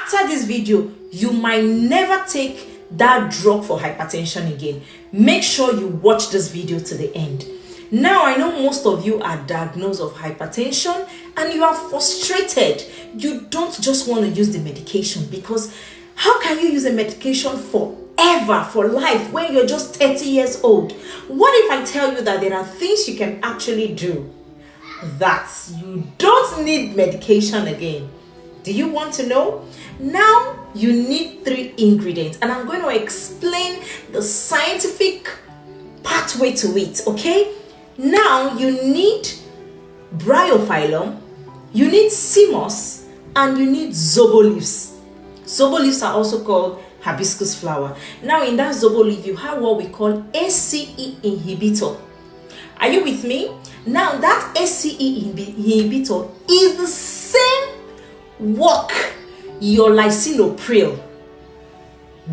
after this video, you might never take that drug for hypertension again. Make sure you watch this video to the end. Now, I know most of you are diagnosed of hypertension and you are frustrated. You don't just want to use the medication, because how can you use a medication forever, for life, when you're just 30 years old? What if I tell you that there are things you can actually do that you don't need medication again? Do you want to know? Now, you need 3 ingredients, and I'm going to explain the scientific pathway to it, okay? Now, you need bryophyllum, you need CMOS, and you need zobo leaves. Zobo leaves are also called hibiscus flower. Now, in that zobo leaf, you have what we call ACE inhibitor. Are you with me? Now, that ACE inhibitor is the same work your lisinopril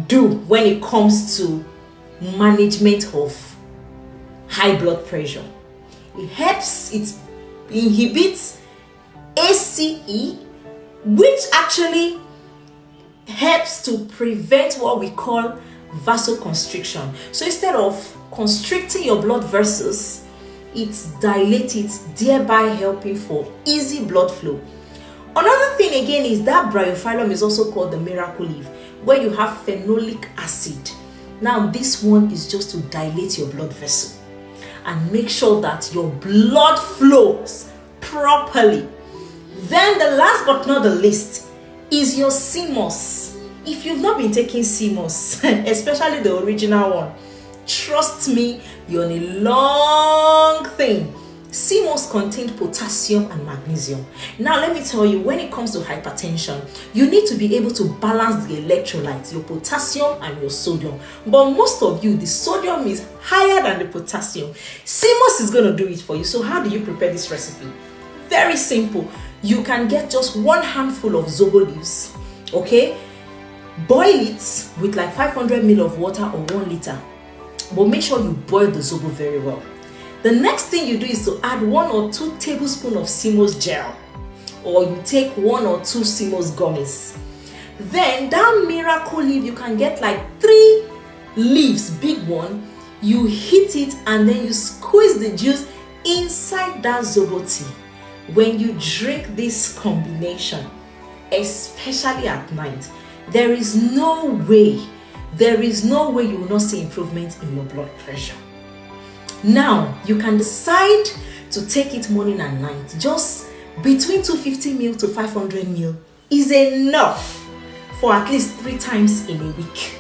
do when it comes to management of high blood pressure. It inhibits ACE, which actually helps to prevent what we call vasoconstriction. So instead of constricting your blood vessels, it dilates it, thereby helping for easy blood flow. Another thing again is that bryophyllum is also called the miracle leaf, where you have phenolic acid. Now, this one is just to dilate your blood vessel and make sure that your blood flows properly. Then the last but not the least is your CMOS. If you've not been taking CMOS, especially the original one, trust me, you're on a long thing. CMOS contains potassium and magnesium. Now, let me tell you, when it comes to hypertension, you need to be able to balance the electrolytes, your potassium and your sodium. But most of you, the sodium is higher than the potassium. CMOS is going to do it for you. So how do you prepare this recipe? Very simple. You can get just 1 handful of zobo leaves, okay? Boil it with like 500 ml of water or 1 liter. But make sure you boil the zobo very well. The next thing you do is to add 1 or 2 tablespoons of CMOS gel, or you take 1 or 2 CMOS gummies. Then that miracle leaf, you can get like 3 leaves, big one. You heat it and then you squeeze the juice inside that zobo tea. When you drink this combination, especially at night, there is no way you will not see improvement in your blood pressure. Now, you can decide to take it morning and night. Just between 250 ml to 500 ml is enough for at least 3 times in a week.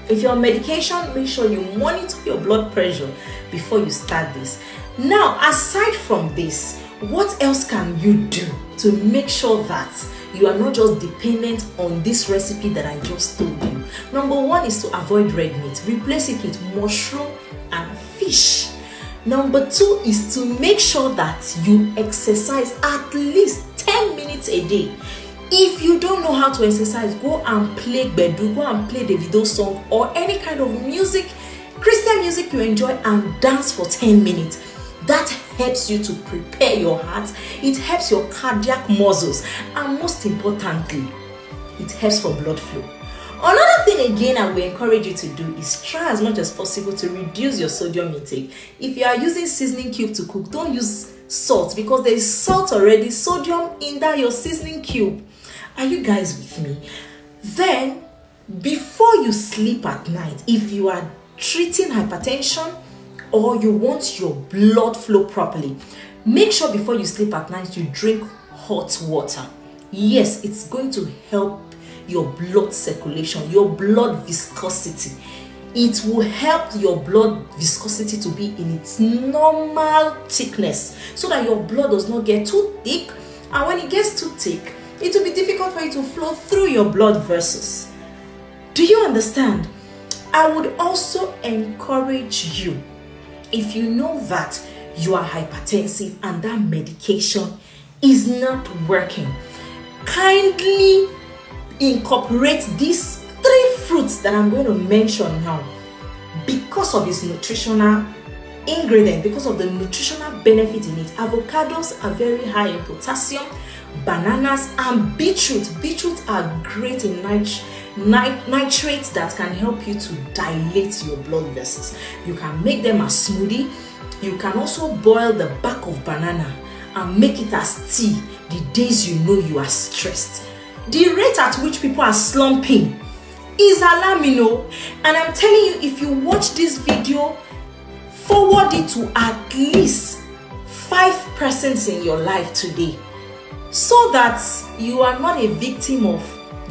If you're on medication, make sure you monitor your blood pressure before you start this. Now, aside from this, what else can you do to make sure that you are not just dependent on this recipe that I just told you? Number 1 is to avoid red meat. Replace it with mushroom and fish. Number 2 is to make sure that you exercise at least 10 minutes a day. If you don't know how to exercise, go and play Bedu, go and play Davido song or any kind of music, Christian music you enjoy, and dance for 10 minutes. That helps you to prepare your heart, it helps your cardiac muscles, and most importantly, it helps for blood flow. Another thing again I will encourage you to do is try as much as possible to reduce your sodium intake. If you are using seasoning cube to cook, don't use salt, because there is salt already, sodium in that your seasoning cube. Are you guys with me? Then, before you sleep at night, if you are treating hypertension or you want your blood flow properly, make sure before you sleep at night you drink hot water. Yes, it's going to help your blood circulation, your blood viscosity. It will help your blood viscosity to be in its normal thickness, so that your blood does not get too thick, and when it gets too thick, it will be difficult for you to flow through your blood vessels. Do you understand? I would also encourage you, if you know that you are hypertensive and that medication is not working, kindly incorporate these 3 fruits that I'm going to mention now, because of its nutritional ingredient, because of the nutritional benefit in it. Avocados are very high in potassium, bananas, and beetroot. Beetroot are great in nitrates that can help you to dilate your blood vessels. You can make them as smoothie. You can also boil the back of banana and make it as tea the days you know you are stressed. The rate at which people are slumping is alarming, and I'm telling you, if you watch this video, forward it to at least 5 persons in your life today, so that you are not a victim of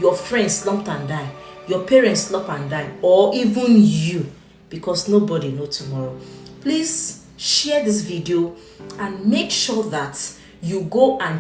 your friends slump and die, your parents slump and die, or even you, because nobody knows tomorrow. Please share this video and make sure that you go and